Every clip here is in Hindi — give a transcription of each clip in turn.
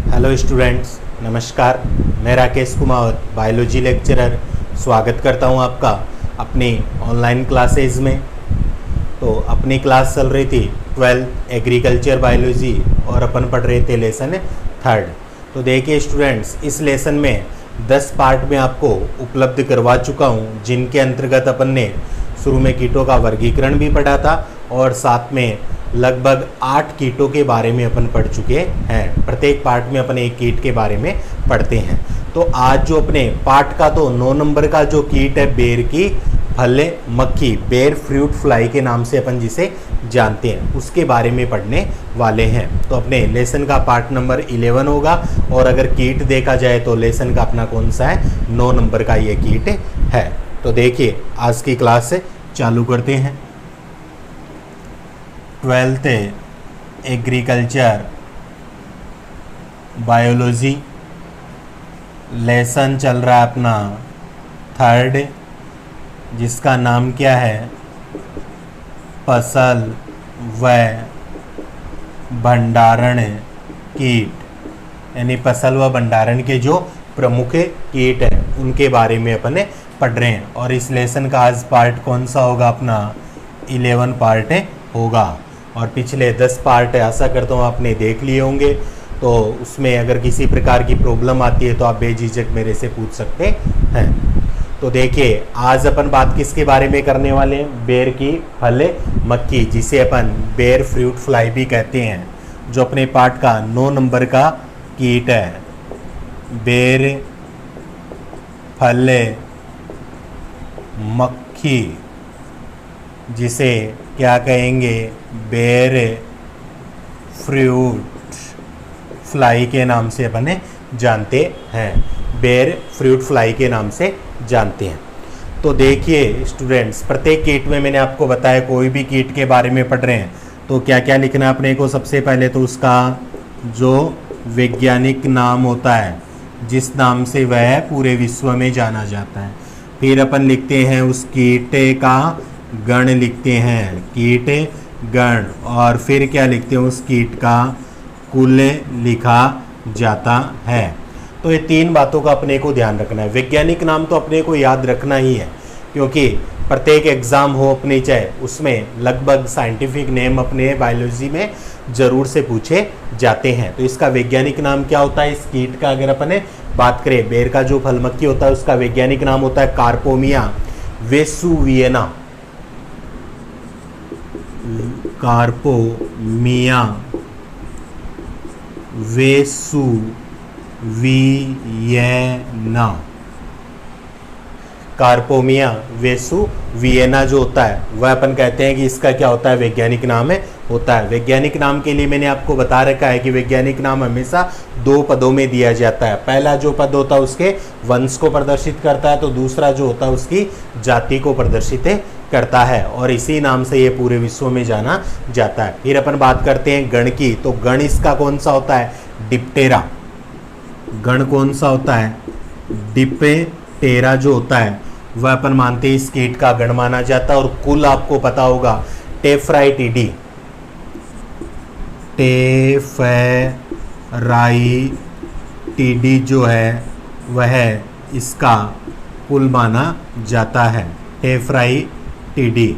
हेलो स्टूडेंट्स, नमस्कार। मैं राकेश कुमार, बायोलॉजी लेक्चरर, स्वागत करता हूं आपका अपनी ऑनलाइन क्लासेज में। तो अपनी क्लास चल रही थी 12th एग्रीकल्चर बायोलॉजी और अपन पढ़ रहे थे लेसन 3rd। तो देखिए स्टूडेंट्स, इस लेसन में 10 पार्ट में आपको उपलब्ध करवा चुका हूं, जिनके अंतर्गत अपन ने शुरू में कीटों का वर्गीकरण भी पढ़ा था और साथ में लगभग 8 कीटों के बारे में अपन पढ़ चुके हैं। प्रत्येक पार्ट में अपन एक कीट के बारे में पढ़ते हैं। तो आज जो अपने पार्ट का तो 9 नंबर का जो कीट है बेर की फल मक्खी, बेर फ्रूट फ्लाई के नाम से अपन जिसे जानते हैं, उसके बारे में पढ़ने वाले हैं। तो अपने लेसन का पार्ट नंबर 11 होगा और अगर कीट देखा जाए तो लेसन का अपना कौन सा है, 9 नंबर का ये कीट है। तो देखिए आज की क्लास से चालू करते हैं। 12th एग्रीकल्चर बायोलॉजी लेसन चल रहा है अपना 3rd, जिसका नाम क्या है, फसल व भंडारण कीट। यानी फसल व भंडारण के जो प्रमुख कीट हैं उनके बारे में अपन पढ़ रहे हैं। और इस लेसन का आज पार्ट कौन सा होगा, अपना 11 पार्ट होगा। और पिछले 10 पार्ट आशा करता हूँ आपने देख लिए होंगे। तो उसमें अगर किसी प्रकार की प्रॉब्लम आती है तो आप बेझिझक मेरे से पूछ सकते हैं। तो देखिए आज अपन बात किसके बारे में करने वाले हैं, बेर की फल मक्खी, जिसे अपन बेर फ्रूट फ्लाई भी कहते हैं, जो अपने पार्ट का 9 नंबर का कीट है। बेर फल मक्खी, जिसे क्या कहेंगे, बेर फ्रूट फ्लाई के नाम से अपन जानते हैं। बेर फ्रूट फ्लाई के नाम से जानते हैं। तो देखिए स्टूडेंट्स, प्रत्येक कीट में मैंने आपको बताया, कोई भी कीट के बारे में पढ़ रहे हैं तो क्या क्या लिखना है अपने को। सबसे पहले तो उसका जो वैज्ञानिक नाम होता है, जिस नाम से वह पूरे विश्व में जाना जाता है। फिर अपन लिखते हैं उस कीट का गण, लिखते हैं कीट गण। और फिर क्या लिखते हैं, उस कीट का कुल लिखा जाता है। तो ये 3 बातों का अपने को ध्यान रखना है। वैज्ञानिक नाम तो अपने को याद रखना ही है, क्योंकि प्रत्येक एग्जाम हो अपनी चाहे, उसमें लगभग साइंटिफिक नेम अपने बायोलॉजी में जरूर से पूछे जाते हैं। तो इसका वैज्ञानिक नाम क्या होता है, इस कीट का अगर अपन बात करें, बेर का जो फल मक्खी होता है उसका वैज्ञानिक नाम होता है कार्पोमिया वेसुविएना। कार्पोमिया वेसुविएना। कार्पोमिया वेसुविएना जो होता है वह अपन कहते हैं कि इसका क्या होता है, वैज्ञानिक नाम होता है। वैज्ञानिक नाम के लिए मैंने आपको बता रखा है कि वैज्ञानिक नाम हमेशा 2 पदों में दिया जाता है। पहला जो पद होता है उसके वंश को प्रदर्शित करता है, तो दूसरा जो होता है उसकी जाति को प्रदर्शित करता है। और इसी नाम से ये पूरे विश्व में जाना जाता है। फिर अपन बात करते हैं गण की। तो गण इसका कौन सा होता है, डिप्टेरा। गण कौन सा होता है, डिप्टेरा जो होता है वह अपन मानते हैं इस कीट का गण माना जाता है। और कुल आपको पता होगा टेफ्राइटिडी। टेफ्राइटिडी जो है वह इसका कुल माना जाता है। टेफ्राइटिडी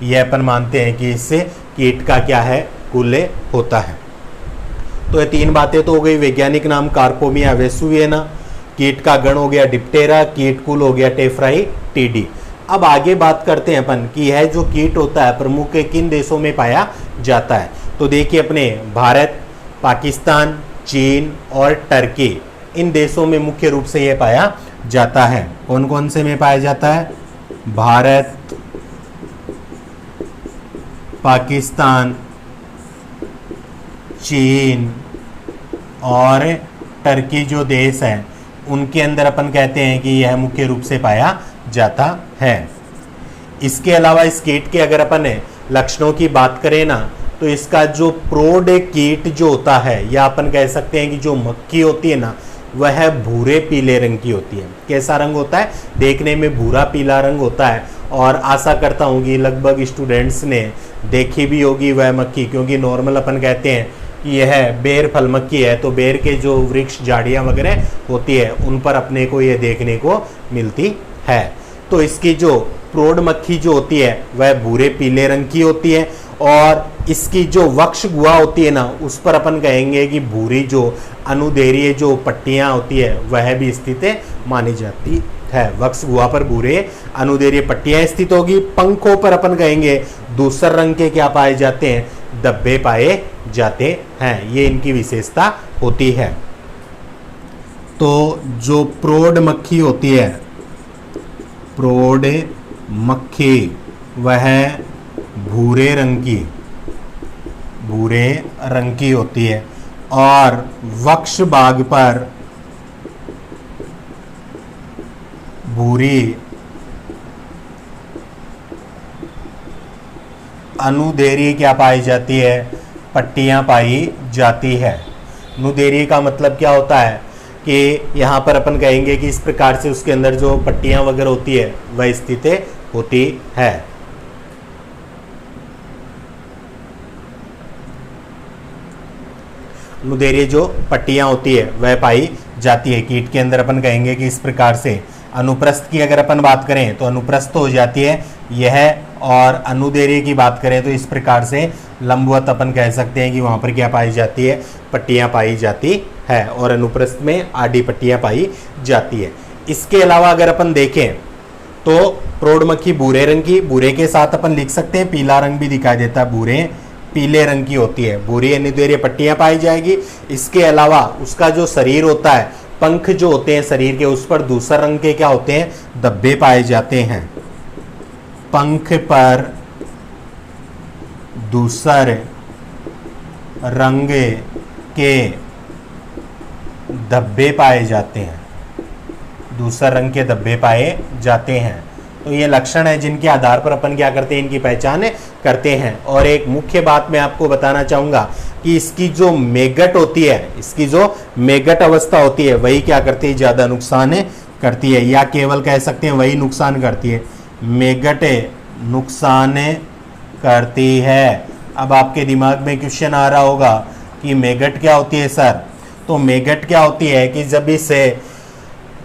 ये अपन मानते हैं कि इससे कीट का क्या है, कुल होता है। तो ये 3 बातें तो हो गई। वैज्ञानिक नाम कार्पोमिया वेसुविएना, कीट का गण हो गया डिप्टेरा, कीट कुल हो गया टेफ्राइटिडी। अब आगे बात करते हैं अपन कि यह जो कीट होता है प्रमुख किन देशों में पाया जाता है। तो देखिए अपने भारत, पाकिस्तान, चीन और टर्की, इन देशों में मुख्य रूप से यह पाया जाता है। कौन कौन से में पाया जाता है, भारत, पाकिस्तान, चीन और टर्की जो देश है उनके अंदर अपन कहते हैं कि यह मुख्य रूप से पाया जाता है। इसके अलावा इस कीट के अगर अपन लक्षणों की बात करें ना, तो इसका जो प्रौढ़ कीट जो होता है, या अपन कह सकते हैं कि जो मक्खी होती है ना, वह भूरे पीले रंग की होती है। कैसा रंग होता है, देखने में भूरा पीला रंग होता है। और आशा करता हूँ कि लगभग स्टूडेंट्स ने देखी भी होगी वह मक्खी, क्योंकि नॉर्मल अपन कहते हैं कि यह बेर फल मक्खी है, तो बेर के जो वृक्ष झाड़ियाँ वगैरह होती है उन पर अपने को ये देखने को मिलती है। तो इसकी जो प्रौढ़ मक्खी जो होती है वह भूरे पीले रंग की होती है, और इसकी जो वक्ष गुहा होती है ना, उस पर अपन कहेंगे कि भूरी जो अनुदैर्घ्य जो पट्टियां होती है वह भी स्थित मानी जाती है। वक्ष गुहा पर भूरे अनुदैर्घ्य पट्टियां स्थित होगी। पंखों पर अपन कहेंगे दूसरे रंग के क्या पाए जाते हैं, धब्बे पाए जाते हैं। ये इनकी विशेषता होती है। तो जो प्रौढ़ मक्खी होती है, प्रौढ़ मक्खी वह भूरे रंग की होती है, और वक्ष भाग पर भूरी अनुदैर्घ्य क्या पाई जाती है, पट्टियां पाई जाती है। अनुदैर्घ्य का मतलब क्या होता है कि यहाँ पर अपन कहेंगे कि इस प्रकार से उसके अंदर जो पट्टियां वगैरह होती है वह स्थित होती है। अनुदैर्घ्य जो पट्टियां होती है वह पाई जाती है। कीट के अंदर अपन कहेंगे कि इस प्रकार से अनुप्रस्थ की अगर अपन बात करें तो अनुप्रस्थ हो जाती है यह, और अनुदैर्घ्य की बात करें तो इस प्रकार से लंबवत अपन कह सकते हैं कि वहाँ पर क्या पाई जाती है, पट्टियाँ पाई जाती है, और अनुप्रस्थ में आडी पट्टियाँ पाई जाती है। इसके अलावा अगर अपन देखें तो प्रौढ़ मक्खी भूरे रंग की, भूरे के साथ अपन लिख सकते हैं पीला रंग भी दिखाई देता है, भूरे पीले रंग की होती है, भूरी अनुदैर्घ्य पट्टियाँ पाई जाएगी। इसके अलावा उसका जो शरीर होता है, पंख जो होते हैं शरीर के, उस पर दूसरे रंग के क्या होते हैं, धब्बे पाए जाते हैं। पंख पर दूसरे रंग के धब्बे पाए जाते हैं, दूसरे रंग के धब्बे पाए जाते हैं। तो ये लक्षण है जिनके आधार पर अपन क्या करते हैं, इनकी पहचान करते हैं। और एक मुख्य बात मैं आपको बताना चाहूँगा कि इसकी जो मेगट होती है, इसकी जो मेगट अवस्था होती है वही क्या करती है, ज़्यादा नुकसान करती है, या केवल कह सकते हैं वही नुकसान करती है। मेगट नुकसान करती है। अब आपके दिमाग में क्वेश्चन आ रहा होगा कि मेगट क्या होती है सर? तो मेगट क्या होती है कि जब इसे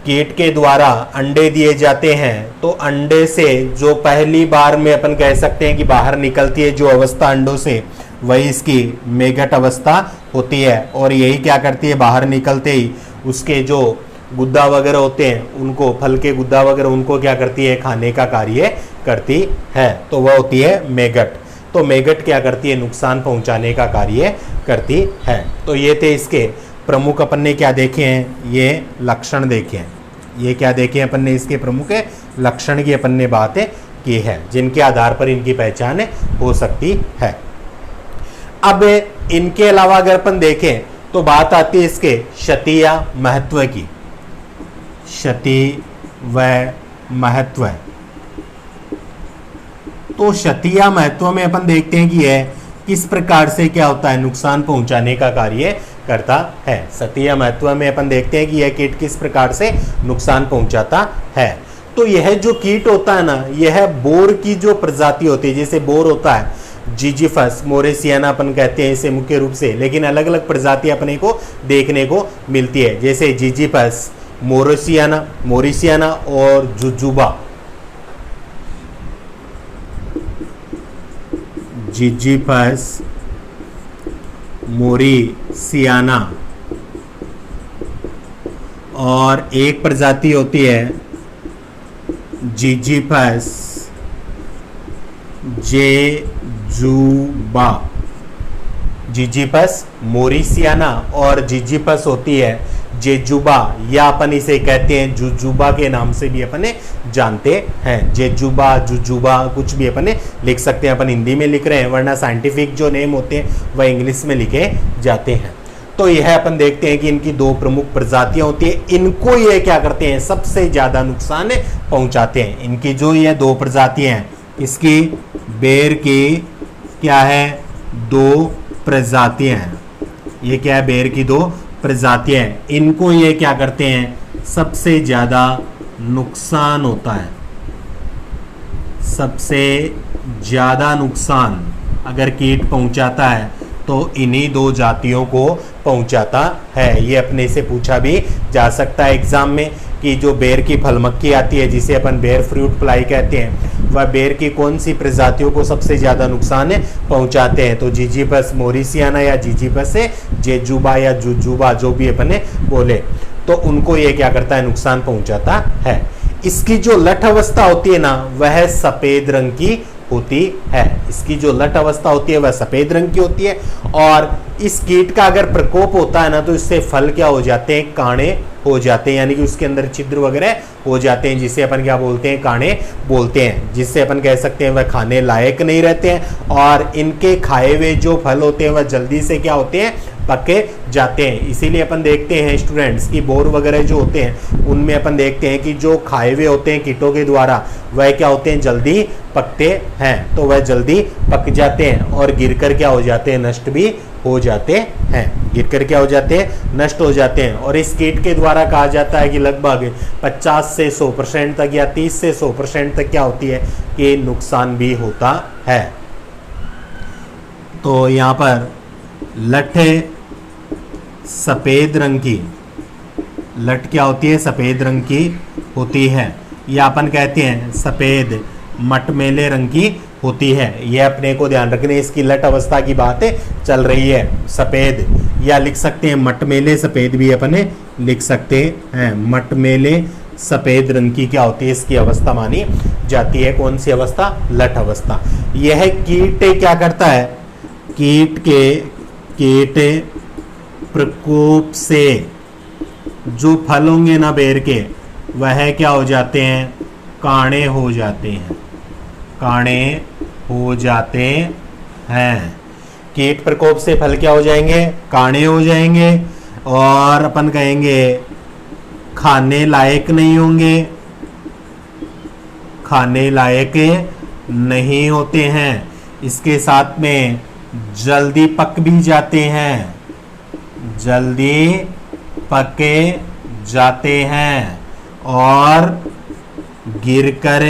कीट के द्वारा अंडे दिए जाते हैं तो अंडे से जो पहली बार में अपन कह सकते हैं कि बाहर निकलती है जो अवस्था अंडों से, वही इसकी मेगट अवस्था होती है। और यही क्या करती है, बाहर निकलते ही उसके जो गुद्दा वगैरह होते हैं उनको, फल के गुद्दा वगैरह उनको क्या करती है, खाने का कार्य करती है, तो वह होती है मेगट। तो मेगट क्या करती है, नुकसान पहुंचाने का कार्य करती है। तो ये थे इसके प्रमुख अपन ने क्या देखे हैं, ये लक्षण देखे हैं। ये क्या देखे हैं अपन ने, इसके प्रमुख लक्षण की अपन ने बात की है, जिनके आधार पर इनकी पहचान हो सकती है। अब इनके अलावा अगर अपन देखें तो बात आती है इसके क्षति या महत्व की। क्षति व महत्व, तो क्षति या महत्व में अपन देखते हैं कि यह किस प्रकार से क्या होता है, नुकसान पहुंचाने का कार्य करता है। क्षति या महत्व में अपन देखते हैं कि यह कीट किस प्रकार से नुकसान पहुंचाता है। तो यह जो कीट होता है ना, यह बोर की जो प्रजाति होती है, जैसे बोर होता है जिजीफस मोरेसियाना अपन कहते हैं इसे मुख्य रूप से, लेकिन अलग अलग प्रजाति अपने को देखने को मिलती है, जैसे जिजीफस मोरिसियाना और जुजुबा। जिजीफस मोरिसियाना, और एक प्रजाति होती है जिजीफस जेजुबा। जिजीफस मोरिसियाना और जिजीफस होती है जेजुबा, या अपन इसे कहते हैं जुजुबा के नाम से भी अपन जानते हैं। जेजुबा, जुजुबा कुछ भी अपन लिख सकते हैं, अपन हिंदी में लिख रहे हैं, वरना साइंटिफिक जो नेम होते हैं वह इंग्लिश में लिखे जाते हैं। तो यह अपन देखते हैं कि इनकी दो प्रमुख प्रजातियां होती है, इनको ये क्या करते हैं, सबसे ज्यादा नुकसान पहुंचाते हैं। इनकी जो ये दो प्रजातियां हैं, इसकी बेर की क्या है, दो प्रजातियां हैं। ये क्या है, बेर की दो प्रजातियां हैं। इनको ये क्या करते हैं, सबसे ज्यादा नुकसान होता है। सबसे ज्यादा नुकसान अगर कीट पहुंचाता है तो इन्हीं दो जातियों को पहुंचाता है। ये अपने से पूछा भी जा सकता है एग्जाम में कि जो बेर की फल मक्खी आती है जिसे अपन बेर फ्रूट फ्लाई कहते हैं, वह बेर की कौन सी प्रजातियों को सबसे ज़्यादा नुकसान पहुंचाते हैं। तो जिजीपस मोरिसियाना या जिजीपस जेजुबा या जुजुबा जो भी अपने बोले, तो उनको ये क्या करता है, नुकसान पहुंचाता है। इसकी जो लठ अवस्था होती है ना वह सफ़ेद रंग की होती है। इसकी जो लट अवस्था होती है वह सफेद रंग की होती है। और इस कीट का अगर प्रकोप होता है ना तो इससे फल क्या हो जाते हैं, काणे हो जाते हैं, यानी कि उसके अंदर छिद्र वगैरह हो जाते हैं, जिसे अपन क्या बोलते हैं, काणे बोलते हैं, जिससे अपन कह सकते हैं वह खाने लायक नहीं रहते हैं। और इनके खाए हुए जो फल होते हैं वह जल्दी से क्या होते हैं, पके जाते हैं। इसीलिए अपन देखते हैं स्टूडेंट्स की बोर वगैरह जो होते हैं उनमें अपन देखते हैं कि जो खाए हुए होते हैं कीटों के द्वारा वह क्या होते हैं, जल्दी पकते हैं। तो वह जल्दी पक जाते हैं और गिरकर क्या हो जाते हैं, नष्ट भी हो जाते हैं। गिरकर क्या हो जाते हैं, नष्ट हो जाते हैं। और इस कीट के द्वारा कहा जाता है कि लगभग 50 से 100% तक या 30 से 100% तक क्या होती है कि नुकसान भी होता है। तो यहाँ पर लठ सफ़ेद रंग की, लठ क्या होती है, सफ़ेद रंग की होती है, या अपन कहते हैं सफ़ेद मटमेले रंग की होती है। यह अपने को ध्यान रखने, इसकी लट अवस्था की बात चल रही है, सफ़ेद, या लिख सकते हैं मटमेले सफ़ेद भी अपने लिख सकते हैं। मटमेले सफ़ेद रंग की क्या होती है, इसकी अवस्था मानी जाती है। कौन सी अवस्था, लट अवस्था। यह कीट क्या करता है, कीट प्रकोप से जो फल होंगे ना बेर के वह क्या हो जाते हैं, काणे हो जाते हैं, काणे हो जाते हैं। कीट प्रकोप से फल क्या हो जाएंगे, काणे हो जाएंगे, और अपन कहेंगे खाने लायक नहीं होंगे, खाने लायक नहीं होते हैं। इसके साथ में जल्दी पक भी जाते हैं, जल्दी पके जाते हैं, और गिरकर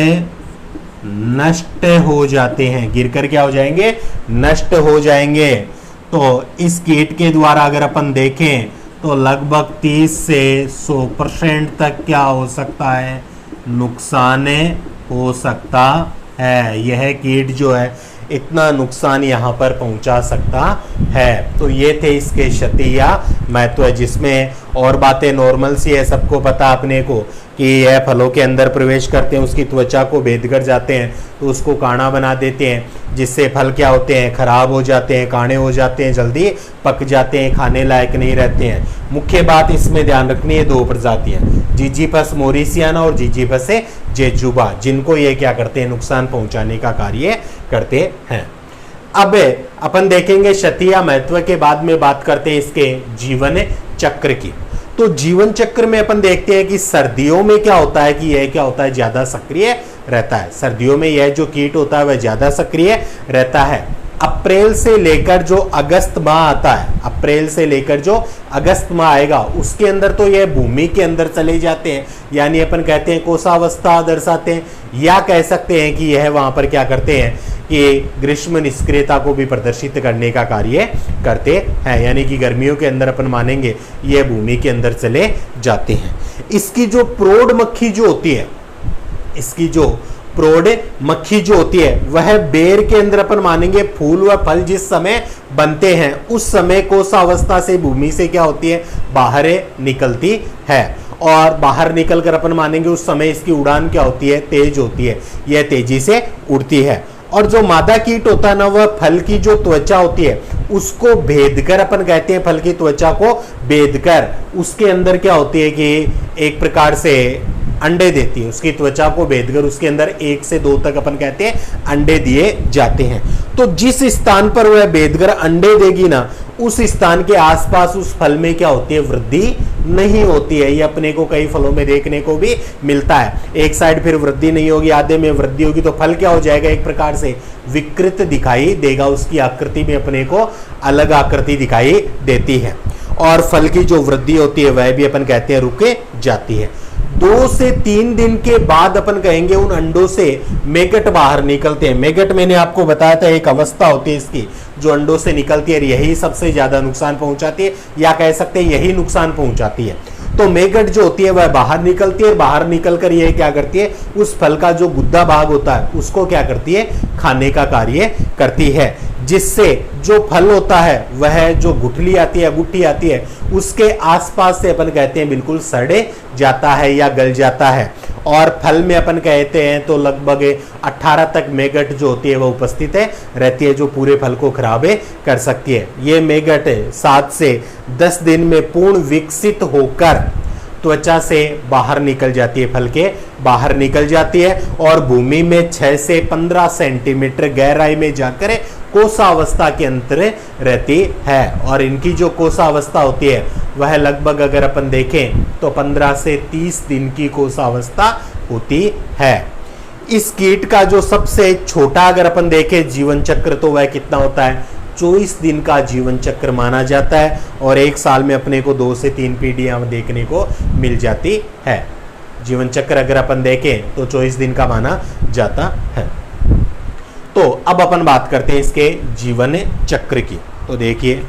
नष्ट हो जाते हैं। गिरकर क्या हो जाएंगे, नष्ट हो जाएंगे। तो इस कीट के द्वारा अगर अपन देखें तो लगभग 30 से 100% तक क्या हो सकता है, नुकसान हो सकता है। यह कीट जो है इतना नुकसान यहाँ पर पहुँचा सकता है। तो ये थे इसके क्षति या महत्व, जिसमें और बातें नॉर्मल सी है, सबको पता अपने को कि यह फलों के अंदर प्रवेश करते हैं, उसकी त्वचा को भेद कर जाते हैं, तो उसको काणा बना देते हैं, जिससे फल क्या होते हैं, खराब हो जाते हैं, काणे हो जाते हैं, जल्दी पक जाते हैं, खाने लायक नहीं रहते हैं। मुख्य बात इसमें ध्यान रखनी है, दो प्रजातियाँ, जिजीपस मोरिसियाना और जिजीपस जेजुबा, जिनको ये क्या करते हैं, नुकसान पहुंचाने का कार्य करते हैं। अब अपन देखेंगे क्षति या महत्व के बाद में बात करते हैं इसके जीवन चक्र की। तो जीवन चक्र में अपन देखते हैं कि सर्दियों में क्या होता है कि यह क्या होता है, ज्यादा सक्रिय रहता है। सर्दियों में यह जो कीट होता है वह ज्यादा सक्रिय रहता है। अप्रैल से लेकर जो अगस्त माह आता है, अप्रैल से लेकर जो अगस्त माह आएगा उसके अंदर तो यह भूमि के अंदर चले जाते हैं, यानी अपन कहते हैं कोसावस्था दर्शाते हैं, या कह सकते हैं कि यह वहां पर क्या करते हैं कि ग्रीष्म निष्क्रियता को भी प्रदर्शित करने का कार्य करते हैं, यानी कि गर्मियों के अंदर अपन मानेंगे यह भूमि के अंदर चले जाते हैं। इसकी जो प्रौढ़ मक्खी जो होती है, इसकी जो प्रौढ़ मक्खी जो होती है वह बेर के अंदर अपन मानेंगे फूल व फल जिस समय बनते हैं उस समय कोसावस्था से भूमि से क्या होती है, बाहर निकलती है, और बाहर निकलकर अपन मानेंगे उस समय इसकी उड़ान क्या होती है, तेज होती है, यह तेजी से उड़ती है। और जो मादा कीट होता है ना वह फल की जो त्वचा होती है उसको भेदकर, अपन कहते हैं फल की त्वचा को भेदकर उसके अंदर क्या होती है कि एक प्रकार से अंडे देती है, उसकी त्वचा को भेदकर उसके अंदर 1 से 2 तक अपन कहते हैं अंडे दिए जाते हैं। तो जिस स्थान पर वह भेदकर अंडे देगी ना उस स्थान के आसपास उस फल में क्या होती है, वृद्धि नहीं होती है। ये अपने को कई फलों में देखने को भी मिलता है। एक साइड फिर वृद्धि नहीं होगी, आधे में वृद्धि होगी, तो फल क्या हो जाएगा, एक प्रकार से विकृत दिखाई देगा, उसकी आकृति में अपने को अलग आकृति दिखाई देती है, और फल की जो वृद्धि होती है वह भी अपन कहते हैं रुक जाती है। 2 से 3 दिन के बाद अपन कहेंगे उन अंडों से मेगट बाहर निकलते हैं। मेगट मैंने आपको बताया था एक अवस्था होती है इसकी जो अंडों से निकलती है, यही सबसे ज्यादा नुकसान पहुंचाती है, या कह सकते हैं यही नुकसान पहुंचाती है। तो मेगट जो होती है वह बाहर निकलती है, बाहर निकल कर यह क्या करती है, उस फल का जो गुद्दा भाग होता है उसको क्या करती है, खाने का कार्य करती है, जिससे जो फल होता है वह जो गुठली आती है, गुट्ठी आती है, उसके आसपास से अपन कहते हैं बिल्कुल सड़े जाता है या गल जाता है। और फल में अपन कहते हैं तो लगभग 18 तक मेगट जो होती है वह उपस्थित है रहती है, जो पूरे फल को खराब कर सकती है। ये मेगट 7 से 10 दिन में पूर्ण विकसित होकर त्वचा से बाहर निकल जाती है, फल के बाहर निकल जाती है और भूमि में 6 से 15 सेंटीमीटर गहराई में जाकर कोशावस्था के अंतर रहती है। और इनकी जो कोशावस्था होती है वह लगभग अगर अपन देखें तो 15 से 30 दिन की कोशावस्था होती है। इस कीट का जो सबसे छोटा अगर अपन देखें जीवन चक्र तो वह कितना होता है, 24 दिन का जीवन चक्र माना जाता है। और एक साल में अपने को 2 से 3 पीढ़ियां देखने को मिल जाती है। जीवन चक्र अगर अपन देखें तो 24 दिन का माना जाता है। तो अब अपन बात करते हैं इसके जीवन चक्र की। तो देखिए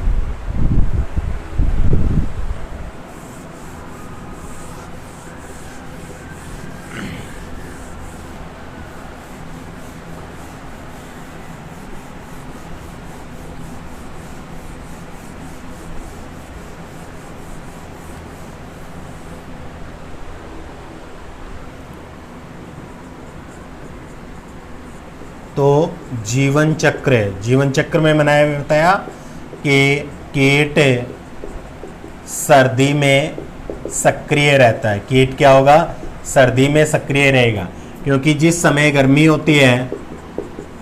तो जीवन चक्र में मैंने बताया कि कीट सर्दी में सक्रिय रहता है। कीट क्या होगा, सर्दी में सक्रिय रहेगा, क्योंकि जिस समय गर्मी होती है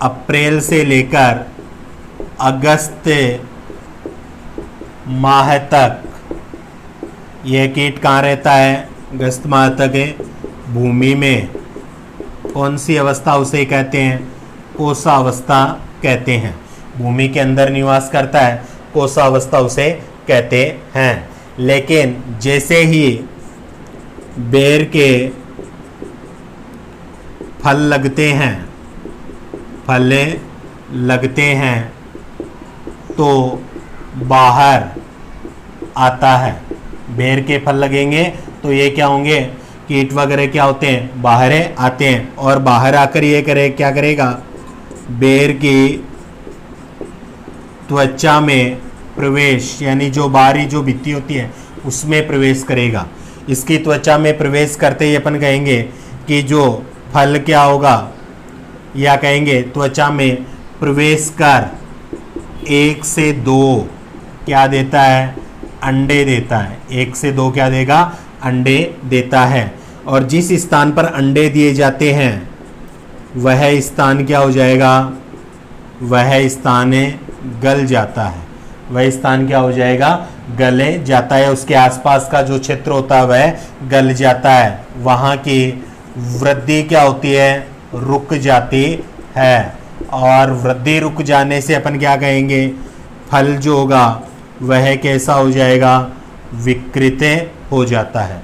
अप्रैल से लेकर अगस्त माह तक यह कीट कहाँ रहता है, अगस्त माह तक भूमि में कौन सी अवस्था उसे कहते हैं, कोशावस्था कहते हैं। भूमि के अंदर निवास करता है, कोशावस्था उसे कहते हैं। लेकिन जैसे ही बेर के फल लगते हैं तो बाहर आता है। बेर के फल लगेंगे तो ये क्या होंगे, कीट वगैरह क्या होते हैं, बाहर आते हैं और बाहर आकर ये क्या करेगा, बेर की त्वचा में प्रवेश, यानी जो बाहरी जो भित्ति होती है उसमें प्रवेश करेगा। इसकी त्वचा में प्रवेश करते ही अपन कहेंगे कि जो फल क्या होगा, या कहेंगे त्वचा में प्रवेश कर 1 से 2 क्या देता है, अंडे देता है। 1 से 2 क्या देगा, अंडे देता है। और जिस स्थान पर अंडे दिए जाते हैं वह स्थान क्या हो जाएगा, वह स्थान गल जाता है। वह स्थान क्या हो जाएगा, गले जाता है। उसके आसपास का जो क्षेत्र होता है वह गल जाता है। वहाँ की वृद्धि क्या होती है, रुक जाती है। और वृद्धि रुक जाने से अपन क्या कहेंगे, फल जो होगा वह कैसा हो जाएगा, विकृत हो जाता है।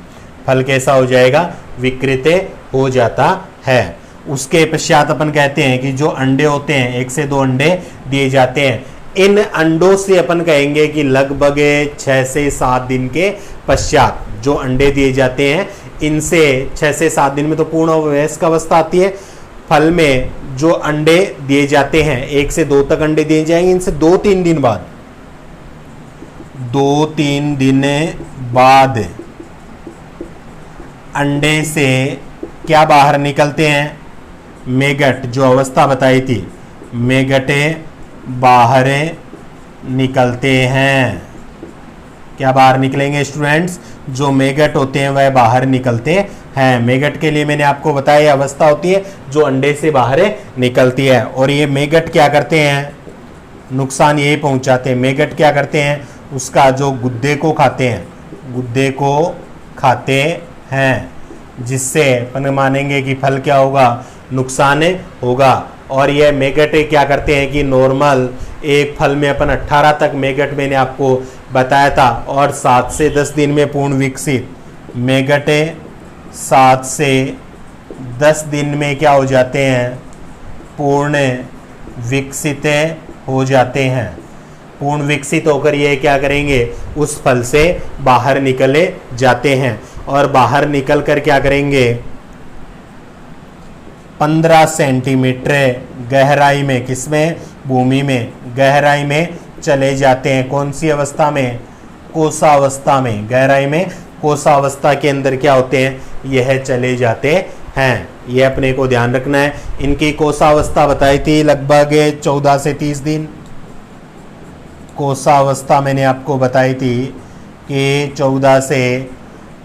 फल कैसा हो जाएगा, विकृत हो जाता है। उसके पश्चात अपन कहते हैं कि जो अंडे होते हैं 1 से 2 अंडे दिए जाते हैं। इन अंडों से अपन कहेंगे कि लगभग 6 से 7 दिन के पश्चात जो अंडे दिए जाते हैं, इनसे 6 से 7 दिन में तो पूर्ण वयस्क अवस्था आती है। फल में जो अंडे दिए जाते हैं 1 से 2 तक अंडे दिए जाएंगे। इनसे 2-3 दिन बाद 2-3 दिन बाद अंडे से क्या बाहर निकलते हैं, मेगट, जो अवस्था बताई थी, मेगटे बाहर निकलते हैं। क्या बाहर निकलेंगे स्टूडेंट्स, जो मेगट होते हैं वह बाहर निकलते हैं। मेगट के लिए मैंने आपको बताया ये अवस्था होती है जो अंडे से बाहर निकलती है। और ये मेगट क्या करते हैं, नुकसान यही पहुंचाते हैं। मेगट क्या करते हैं, उसका जो गुद्दे को खाते हैं, गुद्दे को खाते हैं, जिससे अपन मानेंगे कि फल क्या होगा, नुकसान होगा। और यह मेगट क्या करते हैं कि नॉर्मल एक फल में अपन 18 तक मेगट मैंने आपको बताया था, और 7 से 10 दिन में पूर्ण विकसित मेगट 7 से 10 दिन में क्या हो जाते हैं, पूर्ण विकसित हो जाते हैं। पूर्ण विकसित होकर ये क्या करेंगे, उस फल से बाहर निकले जाते हैं और बाहर निकल कर क्या करेंगे, 15 सेंटीमीटर गहराई में, किसमें, भूमि में गहराई में चले जाते हैं। कौन सी अवस्था में, कोशावस्था में। गहराई में कोशावस्था के अंदर क्या होते हैं, यह चले जाते हैं। यह अपने को ध्यान रखना है। इनकी कोशावस्था बताई थी लगभग 14 से 30 दिन। कोशावस्था मैंने आपको बताई थी कि 14 से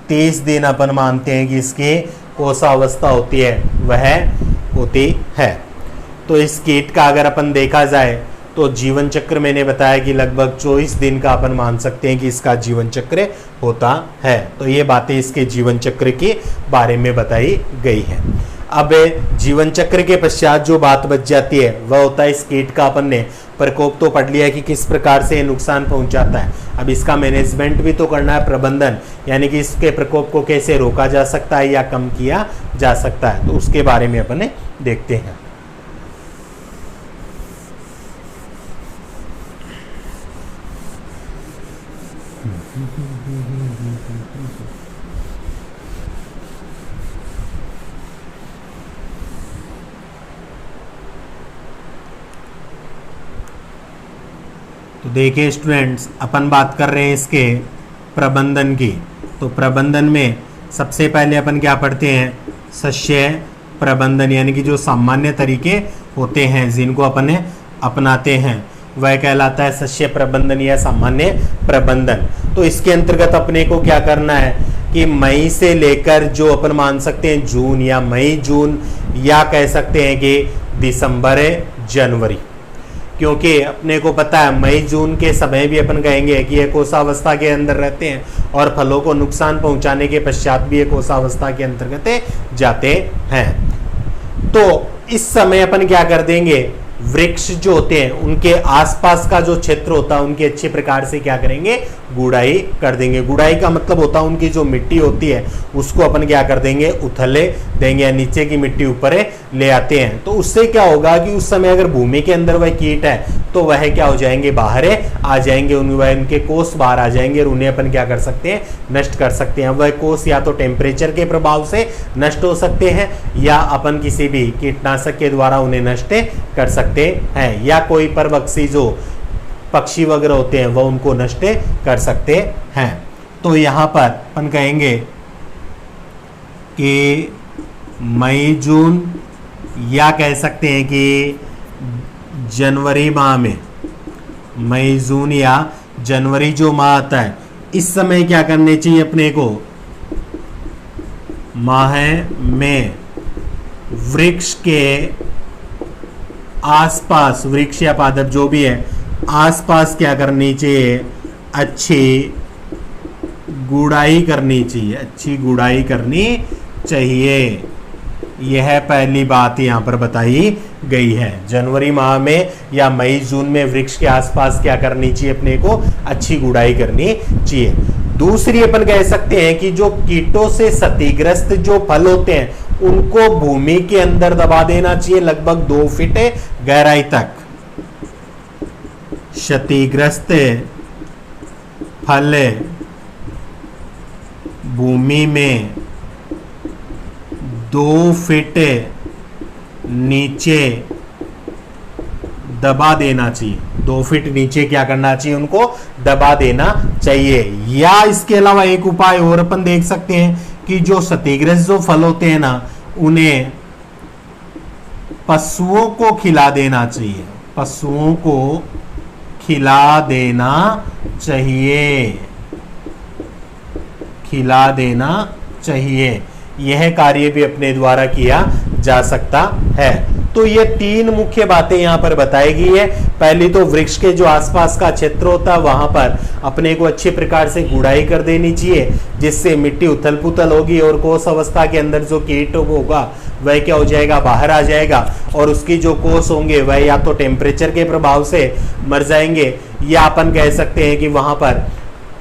30 दिन अपन मानते हैं कि इसकी कोशावस्था होती है, वह होती है। तो इस कीट का अगर अपन देखा जाए तो जीवन चक्र मैंने बताया कि लगभग 24 दिन का अपन मान सकते हैं कि इसका जीवन चक्र होता है। तो ये बातें इसके जीवन चक्र के बारे में बताई गई है। अब जीवन चक्र के पश्चात जो बात बच जाती है वह होता है इस कीट का अपन ने प्रकोप तो पढ़ लिया कि किस प्रकार से नुकसान पहुंचाता है। अब इसका मैनेजमेंट भी तो करना है, प्रबंधन, यानी कि इसके प्रकोप को कैसे रोका जा सकता है या कम किया जा सकता है। तो उसके बारे में अपन देखते हैं। तो देखिए स्टूडेंट्स, अपन बात कर रहे हैं इसके प्रबंधन की। तो प्रबंधन में सबसे पहले अपन क्या पढ़ते हैं, शस्य प्रबंधन, यानी कि जो सामान्य तरीके होते हैं जिनको अपन अपनाते हैं वह कहलाता है शस्य प्रबंधन या सामान्य प्रबंधन। तो इसके अंतर्गत अपने को क्या करना है कि मई से लेकर जो अपन मान सकते हैं जून, या मई जून, या कह सकते हैं कि दिसंबर जनवरी, क्योंकि अपने को पता है मई जून के समय भी अपन कहेंगे कि ये कोशावस्था के अंदर रहते हैं और फलों को नुकसान पहुंचाने के पश्चात भी ये कोशावस्था के अंतर्गत जाते हैं। तो इस समय अपन क्या कर देंगे, वृक्ष जो होते हैं उनके आसपास का जो क्षेत्र होता है उनकी अच्छे प्रकार से क्या करेंगे, गुड़ाई कर देंगे। गुड़ाई का मतलब होता है उनकी जो मिट्टी होती है उसको अपन क्या कर देंगे, उथले देंगे, नीचे की मिट्टी ऊपर ले आते हैं। तो उससे क्या होगा कि उस समय अगर भूमि के अंदर वह कीट है तो वह क्या हो जाएंगे, बाहर आ जाएंगे, उनके कोष बाहर आ जाएंगे और उन्हें अपन क्या कर सकते हैं, नष्ट कर सकते हैं। वह कोष या तो टेम्परेचर के प्रभाव से नष्ट हो सकते हैं या अपन किसी भी कीटनाशक के द्वारा उन्हें नष्ट कर सकते हैं, या कोई परभक्षी जो पक्षी वगैरह होते हैं वह उनको नष्ट कर सकते हैं। तो यहाँ पर अपन कहेंगे कि मई जून, या कह सकते हैं कि जनवरी माह में, मई जून या जनवरी जो माह आता है इस समय क्या करने चाहिए अपने को, माह में वृक्ष के आसपास, वृक्ष या पादप जो भी है आसपास क्या करनी चाहिए, अच्छी गुड़ाई करनी चाहिए, अच्छी गुड़ाई करनी चाहिए। यह पहली बात यहाँ पर बताई गई है। जनवरी माह में या मई जून में वृक्ष के आसपास क्या करनी चाहिए, अपने को अच्छी गुड़ाई करनी चाहिए। दूसरी अपन कह सकते हैं कि जो कीटों से क्षतिग्रस्त जो फल होते हैं उनको भूमि के अंदर दबा देना चाहिए लगभग 2 फीट गहराई तक। क्षतिग्रस्त फल भूमि में 2 फीट नीचे दबा देना चाहिए। 2 फीट नीचे क्या करना चाहिए, उनको दबा देना चाहिए। या इसके अलावा एक उपाय और अपन देख सकते हैं कि जो क्षतिग्रस्त जो फल होते हैं ना उन्हें पशुओं को खिला देना चाहिए, पशुओं को खिला देना चाहिए, खिला देना चाहिए। यह कार्य भी अपने द्वारा किया जा सकता है। तो ये 3 मुख्य बातें यहाँ पर बताई गई है। पहली तो वृक्ष के जो आसपास का क्षेत्र होता है वहां पर अपने को अच्छे प्रकार से गुड़ाई कर देनी चाहिए, जिससे मिट्टी उथल पुथल होगी और कोष अवस्था के अंदर जो कीट होगा वह क्या हो जाएगा, बाहर आ जाएगा और उसकी जो कोष होंगे वह या तो टेम्परेचर के प्रभाव से मर जाएंगे, या अपन कह सकते हैं कि वहां पर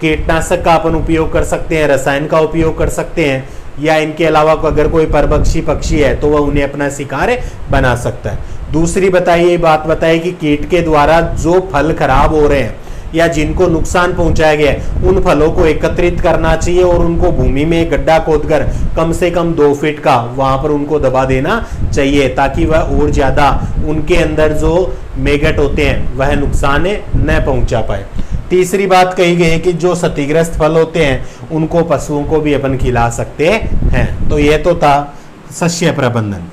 कीटनाशक का अपन उपयोग कर सकते हैं, रसायन का उपयोग कर सकते हैं, या इनके अलावा अगर कोई परभक्षी पक्षी है तो वह उन्हें अपना शिकार बना सकता है। दूसरी बताइए बात बताइए कि कीट के द्वारा जो फल खराब हो रहे हैं या जिनको नुकसान पहुंचाया गया है उन फलों को एकत्रित करना चाहिए और उनको भूमि में गड्ढा खोदकर कम से कम 2 फीट का वहां पर उनको दबा देना चाहिए, ताकि वह और ज्यादा उनके अंदर जो मेगट होते हैं वह नुकसान न पहुंचा पाए। तीसरी बात कही गई है कि जो क्षतिग्रस्त फल होते हैं उनको पशुओं को भी अपन खिला सकते हैं। तो यह तो था शस्य प्रबंधन।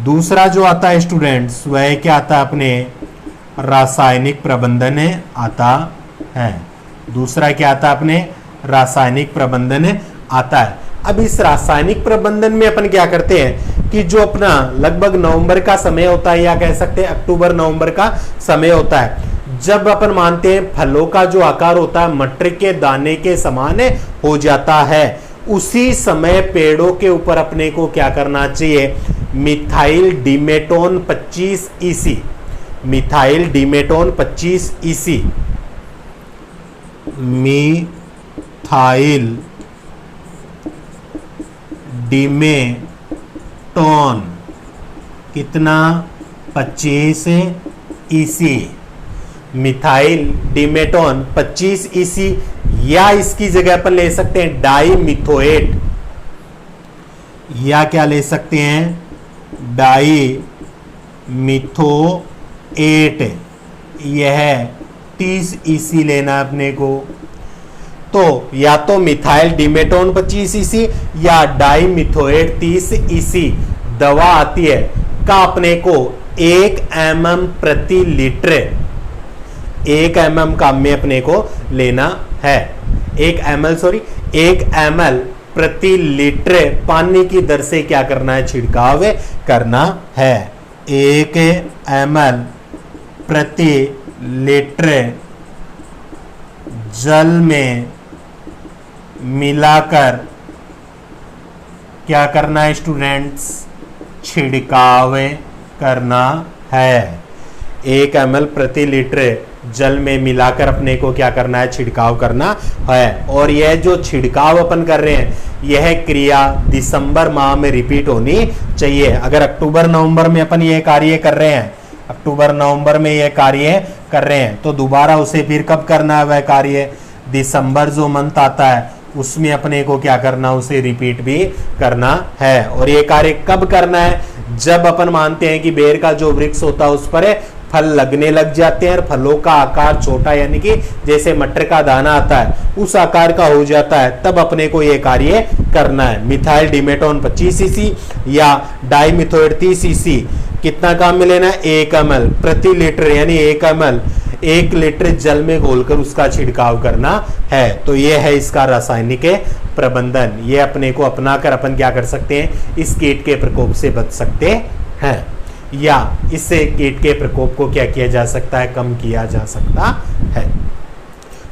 दूसरा जो आता है स्टूडेंट्स वह क्या आता है अपने रासायनिक प्रबंधन आता है। दूसरा क्या आता है अपने रासायनिक प्रबंधन आता है। अब इस रासायनिक प्रबंधन में अपन क्या करते हैं कि जो अपना लगभग नवंबर का समय होता है या कह सकते हैं अक्टूबर नवंबर का समय होता है, जब अपन मानते हैं फलों का जो आकार होता है मटर के दाने के समान हो जाता है, उसी समय पेड़ों के ऊपर अपने को क्या करना चाहिए, methyl demeton 25 EC, methyl demeton 25 EC, methyl demeton कितना 25 EC, मिथाइल डिमेटोन 25 EC, या इसकी जगह पर ले सकते हैं डाई मिथोएट, या क्या ले सकते हैं डाई मिथोएट, यह 30 EC लेना अपने को। तो या तो मिथाइल डिमेटोन 25 EC या डाई मिथोएट 30 EC दवा आती है का अपने को 1 mm प्रति लीटर, 1 mm का में अपने को लेना है, 1 ml प्रति लीटर पानी की दर से क्या करना है, छिड़काव करना है। 1 ml प्रति लीटर जल में मिलाकर क्या करना है स्टूडेंट्स, छिड़काव करना है। 1 ml प्रति लीटर जल में मिलाकर अपने को क्या करना है, छिड़काव करना है। और यह जो छिड़काव अपन कर रहे हैं यह क्रिया दिसंबर माह में रिपीट होनी चाहिए। अगर अक्टूबर नवंबर में अपन ये कार्य कर रहे हैं, अक्टूबर नवंबर में यह कार्य कर रहे हैं, तो दोबारा उसे फिर कब करना है, वह कार्य दिसंबर जो मंथ आता है उसमें अपने को क्या करना, उसे रिपीट भी करना है। और ये कार्य कब करना है, जब अपन मानते हैं कि बेर का जो वृक्ष होता है उस पर फल लगने लग जाते हैं और फलों का आकार छोटा, यानी कि जैसे मटर का दाना आता है उस आकार का हो जाता है, तब अपने को यह कार्य करना है। मिथाइल डिमेटोन 25 EC या डाइमिथोएट 30 EC कितना काम में लेना है, 1 ml प्रति लीटर, यानी 1 ml 1 लीटर जल में घोलकर उसका छिड़काव करना है। तो यह है इसका रासायनिक प्रबंधन। ये अपने को अपनाकर अपन क्या कर सकते हैं, इस कीट के प्रकोप से बच सकते हैं, या इससे कीट के प्रकोप को क्या किया जा सकता है, कम किया जा सकता है।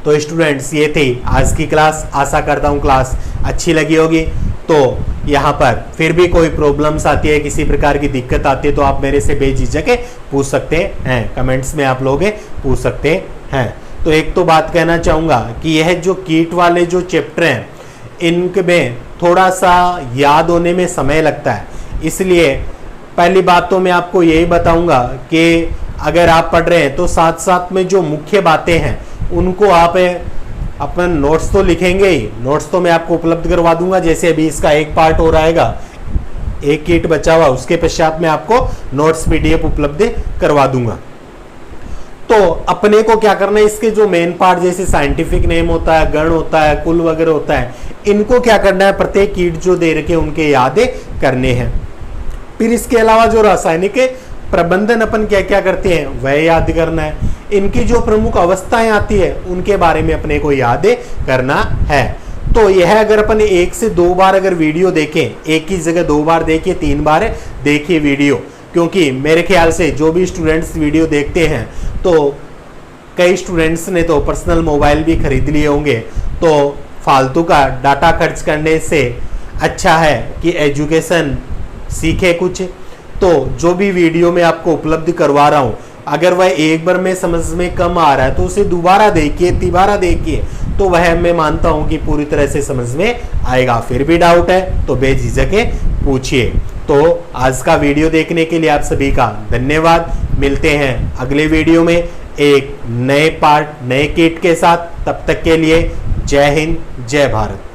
तो स्टूडेंट्स ये थी आज की क्लास। आशा करता हूँ क्लास अच्छी लगी होगी। तो यहाँ पर फिर भी कोई प्रॉब्लम्स आती है, किसी प्रकार की दिक्कत आती है तो आप मेरे से बेझिझक पूछ सकते हैं, कमेंट्स में आप लोग पूछ सकते हैं। तो एक तो बात कहना चाहूँगा कि यह जो कीट वाले जो चैप्टर हैं इनमें थोड़ा सा याद होने में समय लगता है, इसलिए पहली बात तो मैं आपको यही बताऊंगा कि अगर आप पढ़ रहे हैं तो साथ साथ में जो मुख्य बातें हैं उनको आप अपन नोट्स तो लिखेंगे ही, नोट्स तो मैं आपको उपलब्ध करवा दूंगा। जैसे अभी इसका एक पार्ट हो रहेगा, एक कीट बचा हुआ, उसके पश्चात में आपको नोट्स PDF उपलब्ध करवा दूंगा। तो अपने को क्या करना है, इसके जो मेन पार्ट जैसे साइंटिफिक नेम होता है, गण होता है, कुल वगैरह होता है, इनको क्या करना है, प्रत्येक कीट जो दे रखे उनके याद करने हैं। फिर इसके अलावा जो रासायनिक प्रबंधन अपन क्या क्या करते हैं वह याद करना है। इनकी जो प्रमुख अवस्थाएं आती है उनके बारे में अपने को याद करना है। तो यह अगर अपन 1 से 2 बार अगर वीडियो देखें, एक ही जगह 2 बार देखिए, 3 बार देखिए वीडियो, क्योंकि मेरे ख्याल से जो भी स्टूडेंट्स वीडियो देखते हैं तो कई स्टूडेंट्स ने तो पर्सनल मोबाइल भी खरीद लिए होंगे, तो फालतू का डाटा खर्च करने से अच्छा है कि एजुकेशन सीखे कुछ। तो जो भी वीडियो मैं आपको उपलब्ध करवा रहा हूँ, अगर वह एक बार में समझ में कम आ रहा है तो उसे दोबारा देखिए, तिबारा देखिए, तो तो वह मैं मानता हूं कि पूरी तरह से समझ में आएगा। फिर भी डाउट है तो बेझिझक पूछिए। तो आज का वीडियो देखने के लिए आप सभी का धन्यवाद। मिलते हैं अगले वीडियो में एक नए पार्ट, नए किट के साथ। तब तक के लिए जय हिंद, जय भारत।